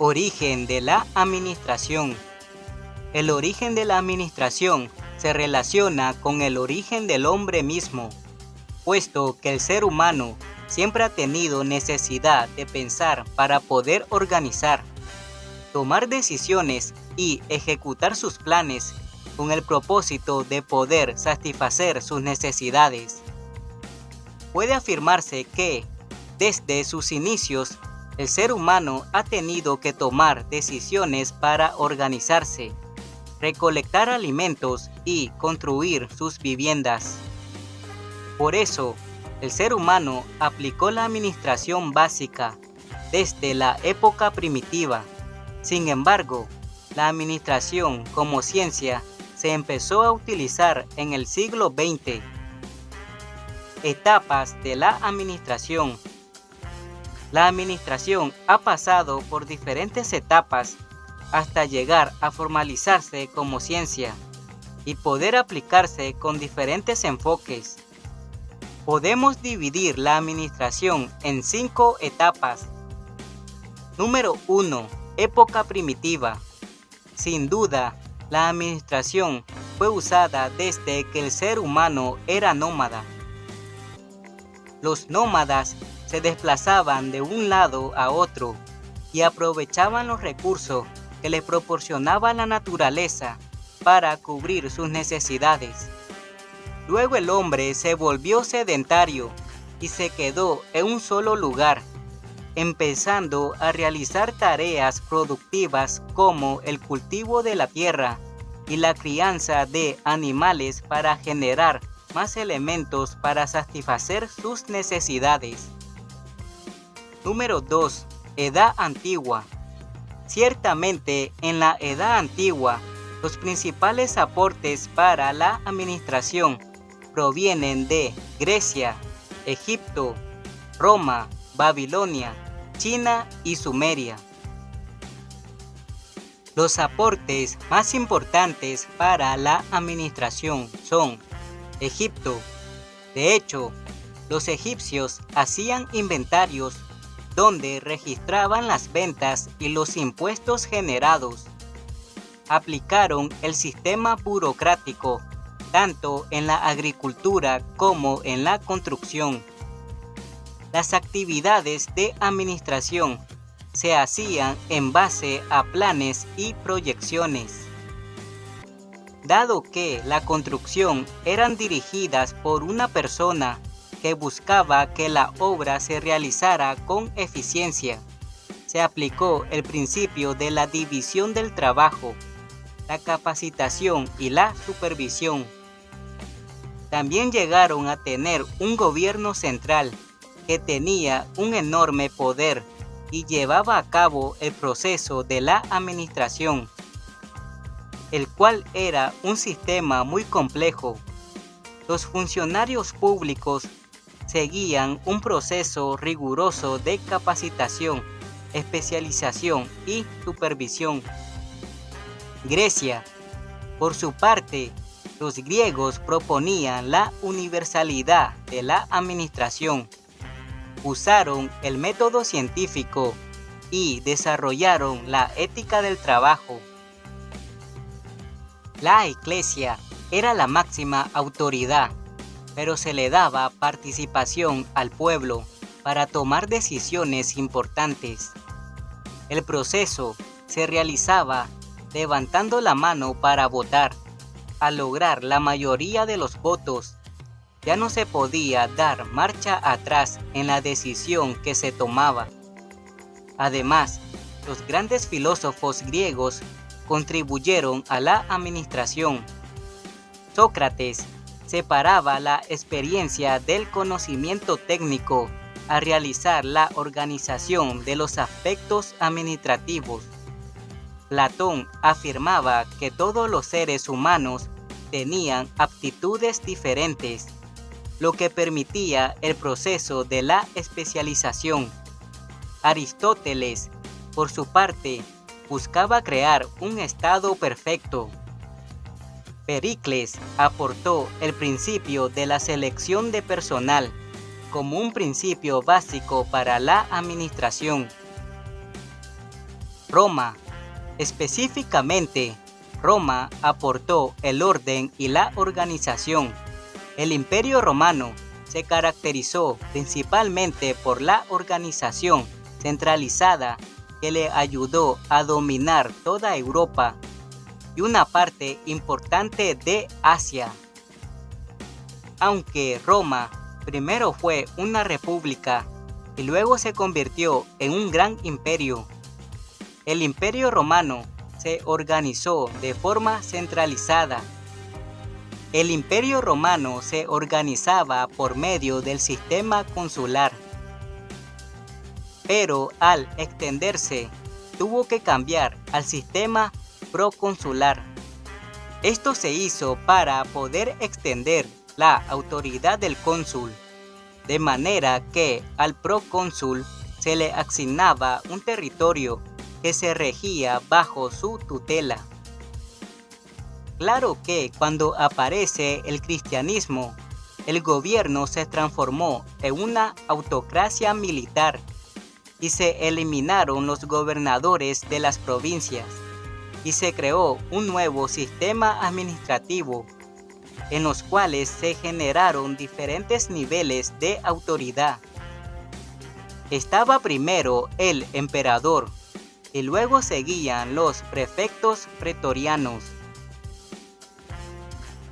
Origen de la administración. El origen de la administración se relaciona con el origen del hombre mismo, puesto que el ser humano siempre ha tenido necesidad de pensar para poder organizar, tomar decisiones y ejecutar sus planes con el propósito de poder satisfacer sus necesidades. Puede afirmarse que, desde sus inicios, el ser humano ha tenido que tomar decisiones para organizarse, recolectar alimentos y construir sus viviendas. Por eso, el ser humano aplicó la administración básica desde la época primitiva. Sin embargo, la administración como ciencia se empezó a utilizar en el siglo XX. Etapas de la administración. La administración ha pasado por diferentes etapas hasta llegar a formalizarse como ciencia y poder aplicarse con diferentes enfoques. Podemos dividir la administración en 5 etapas. Número 1. Época primitiva. Sin duda, la administración fue usada desde que el ser humano era nómada. Los nómadas se desplazaban de un lado a otro y aprovechaban los recursos que les proporcionaba la naturaleza para cubrir sus necesidades. Luego el hombre se volvió sedentario y se quedó en un solo lugar, empezando a realizar tareas productivas como el cultivo de la tierra y la crianza de animales para generar más elementos para satisfacer sus necesidades. Número 2. Edad antigua. Ciertamente, en la Edad Antigua, los principales aportes para la administración provienen de Grecia, Egipto, Roma, Babilonia, China y Sumeria. Los aportes más importantes para la administración son Egipto. De hecho, los egipcios hacían inventarios donde registraban las ventas y los impuestos generados. Aplicaron el sistema burocrático tanto en la agricultura como en la construcción. Las actividades de administración se hacían en base a planes y proyecciones. Dado que la construcción eran dirigidas por una persona que buscaba que la obra se realizara con eficiencia, se aplicó el principio de la división del trabajo, la capacitación y la supervisión. También llegaron a tener un gobierno central que tenía un enorme poder y llevaba a cabo el proceso de la administración, el cual era un sistema muy complejo. Los funcionarios públicos seguían un proceso riguroso de capacitación, especialización y supervisión. Grecia. Por su parte, los griegos proponían la universalidad de la administración. Usaron el método científico y desarrollaron la ética del trabajo. La Iglesia era la máxima autoridad, pero se le daba participación al pueblo para tomar decisiones importantes. El proceso se realizaba levantando la mano para votar. Al lograr la mayoría de los votos, ya no se podía dar marcha atrás en la decisión que se tomaba. Además, los grandes filósofos griegos contribuyeron a la administración. Sócrates separaba la experiencia del conocimiento técnico a realizar la organización de los aspectos administrativos. Platón afirmaba que todos los seres humanos tenían aptitudes diferentes, lo que permitía el proceso de la especialización. Aristóteles, por su parte, buscaba crear un estado perfecto. Pericles aportó el principio de la selección de personal como un principio básico para la administración. Roma. Específicamente, Roma aportó el orden y la organización. El Imperio Romano se caracterizó principalmente por la organización centralizada que le ayudó a dominar toda Europa y una parte importante de Asia. Aunque Roma primero fue una república y luego se convirtió en un gran imperio, el Imperio Romano se organizó de forma centralizada. El Imperio Romano se organizaba por medio del sistema consular, pero al extenderse tuvo que cambiar al sistema proconsular. Esto se hizo para poder extender la autoridad del cónsul, de manera que al procónsul se le asignaba un territorio que se regía bajo su tutela. Claro que cuando aparece el cristianismo, el gobierno se transformó en una autocracia militar y se eliminaron los gobernadores de las provincias y se creó un nuevo sistema administrativo en los cuales se generaron diferentes niveles de autoridad. Estaba primero el emperador y luego seguían los prefectos pretorianos.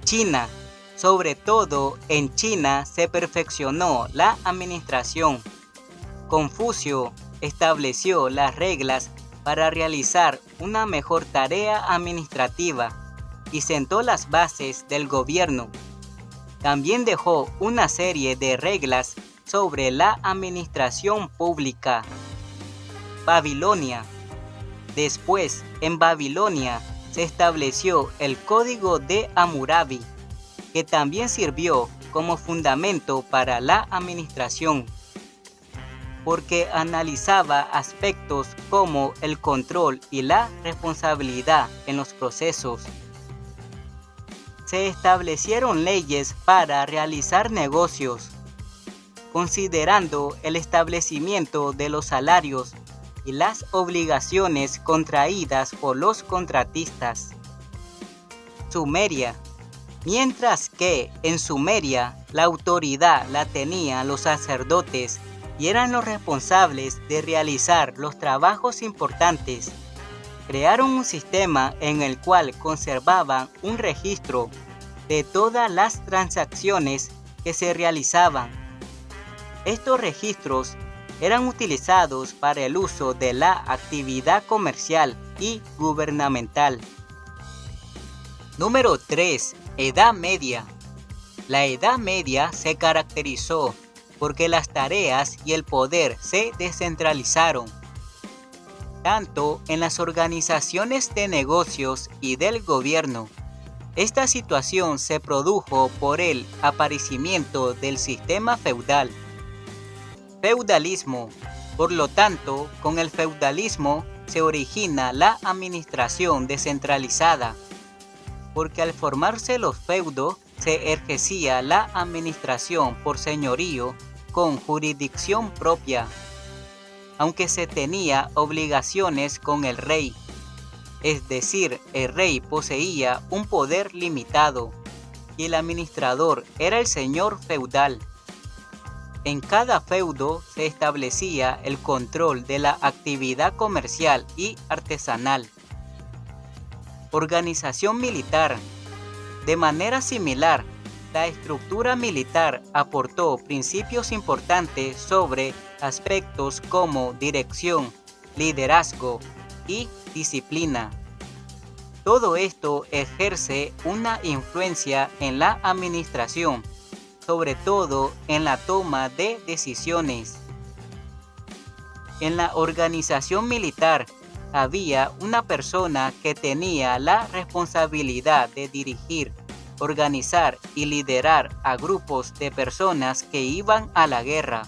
China. Sobre todo en China se perfeccionó la administración. Confucio estableció las reglas para realizar una mejor tarea administrativa y sentó las bases del gobierno. También dejó una serie de reglas sobre la administración pública. Babilonia. Después, en Babilonia, se estableció el Código de Hammurabi, que también sirvió como fundamento para la administración, porque analizaba aspectos como el control y la responsabilidad en los procesos. Se establecieron leyes para realizar negocios, considerando el establecimiento de los salarios y las obligaciones contraídas por los contratistas. Sumeria. Mientras que en Sumeria la autoridad la tenían los sacerdotes y eran los responsables de realizar los trabajos importantes, crearon un sistema en el cual conservaban un registro de todas las transacciones que se realizaban. Estos registros eran utilizados para el uso de la actividad comercial y gubernamental. Número 3. Edad Media. La Edad Media se caracterizó porque las tareas y el poder se descentralizaron, tanto en las organizaciones de negocios y del gobierno. Esta situación se produjo por el aparecimiento del sistema feudal. Feudalismo. Por lo tanto, con el feudalismo se origina la administración descentralizada, porque al formarse los feudos se ejercía la administración por señorío con jurisdicción propia, aunque se tenía obligaciones con el rey, es decir, el rey poseía un poder limitado y el administrador era el señor feudal. En cada feudo se establecía el control de la actividad comercial y artesanal. Organización militar. De manera similar, la estructura militar aportó principios importantes sobre aspectos como dirección, liderazgo y disciplina. Todo esto ejerce una influencia en la administración, sobre todo en la toma de decisiones. En la organización militar había una persona que tenía la responsabilidad de dirigir, organizar y liderar a grupos de personas que iban a la guerra.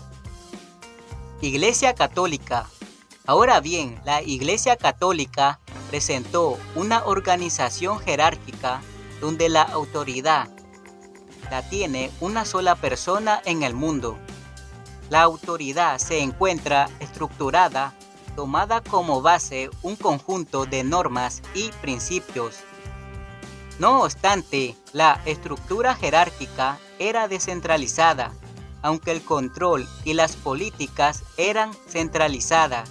Iglesia Católica. Ahora bien, la Iglesia Católica presentó una organización jerárquica donde la autoridad la tiene una sola persona en el mundo. La autoridad se encuentra estructurada tomada como base un conjunto de normas y principios. No obstante, la estructura jerárquica era descentralizada, aunque el control y las políticas eran centralizadas.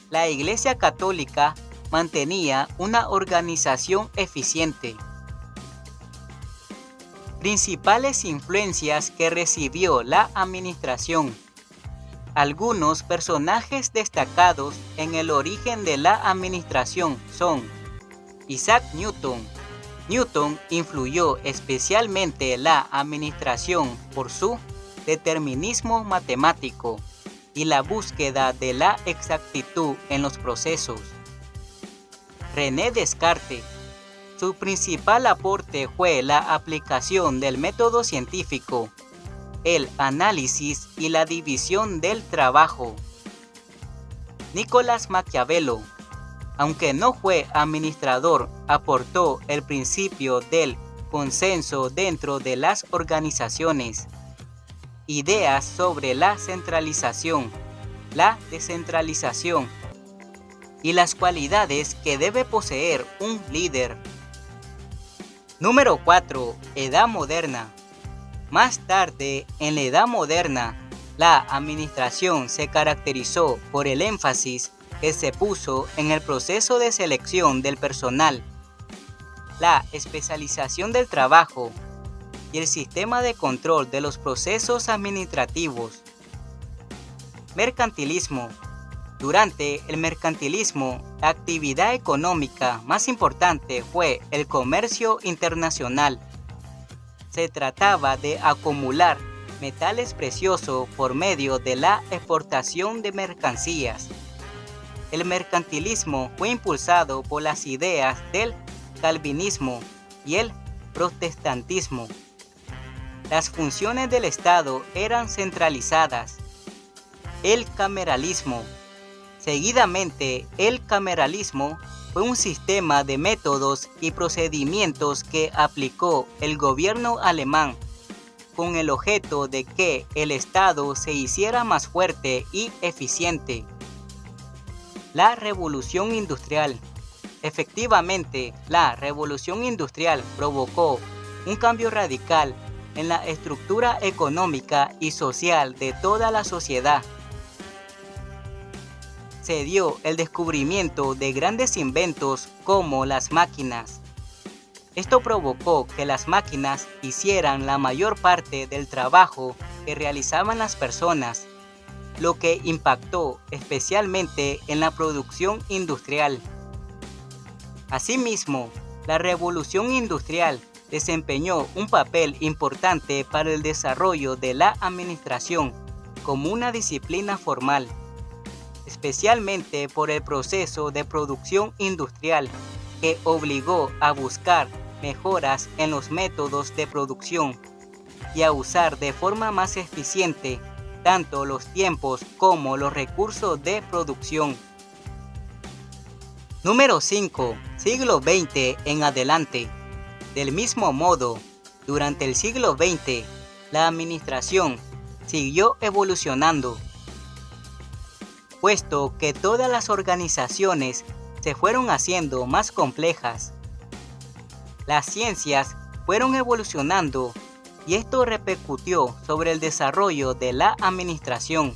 La Iglesia Católica mantenía una organización eficiente. Principales influencias que recibió la administración. Algunos personajes destacados en el origen de la administración son Isaac Newton. Newton influyó especialmente la administración por su determinismo matemático y la búsqueda de la exactitud en los procesos. René Descartes. Su principal aporte fue la aplicación del método científico, el análisis y la división del trabajo. Nicolás Maquiavelo. Aunque no fue administrador, aportó el principio del consenso dentro de las organizaciones. Ideas sobre la centralización, la descentralización y las cualidades que debe poseer un líder. Número 4. Edad moderna. Más tarde, en la Edad Moderna, la administración se caracterizó por el énfasis que se puso en el proceso de selección del personal, la especialización del trabajo y el sistema de control de los procesos administrativos. Mercantilismo. Durante el mercantilismo, la actividad económica más importante fue el comercio internacional. Se trataba de acumular metales preciosos por medio de la exportación de mercancías. El mercantilismo fue impulsado por las ideas del calvinismo y el protestantismo. Las funciones del Estado eran centralizadas. El cameralismo. Seguidamente, el cameralismo fue un sistema de métodos y procedimientos que aplicó el gobierno alemán con el objeto de que el Estado se hiciera más fuerte y eficiente. La Revolución Industrial. Efectivamente, la Revolución Industrial provocó un cambio radical en la estructura económica y social de toda la sociedad. Se dio el descubrimiento de grandes inventos como las máquinas. Esto provocó que las máquinas hicieran la mayor parte del trabajo que realizaban las personas, lo que impactó especialmente en la producción industrial. Asimismo, la Revolución Industrial desempeñó un papel importante para el desarrollo de la administración como una disciplina formal, especialmente por el proceso de producción industrial que obligó a buscar mejoras en los métodos de producción y a usar de forma más eficiente tanto los tiempos como los recursos de producción. Número 5. Siglo XX en adelante. Del mismo modo, durante el siglo XX, la administración siguió evolucionando, puesto que todas las organizaciones se fueron haciendo más complejas. Las ciencias fueron evolucionando y esto repercutió sobre el desarrollo de la administración.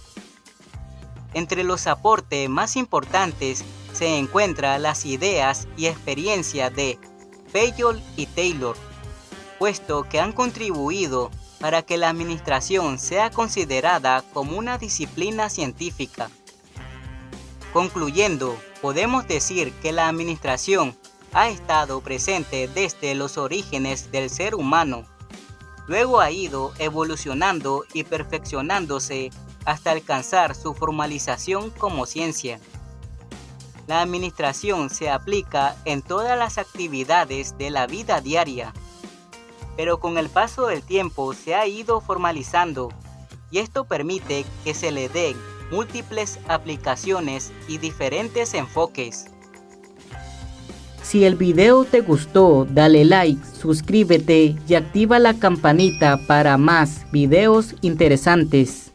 Entre los aportes más importantes se encuentran las ideas y experiencias de Fayol y Taylor, puesto que han contribuido para que la administración sea considerada como una disciplina científica. Concluyendo, podemos decir que la administración ha estado presente desde los orígenes del ser humano. Luego ha ido evolucionando y perfeccionándose hasta alcanzar su formalización como ciencia. La administración se aplica en todas las actividades de la vida diaria, pero con el paso del tiempo se ha ido formalizando y esto permite que se le den múltiples aplicaciones y diferentes enfoques. Si el video te gustó, dale like, suscríbete y activa la campanita para más videos interesantes.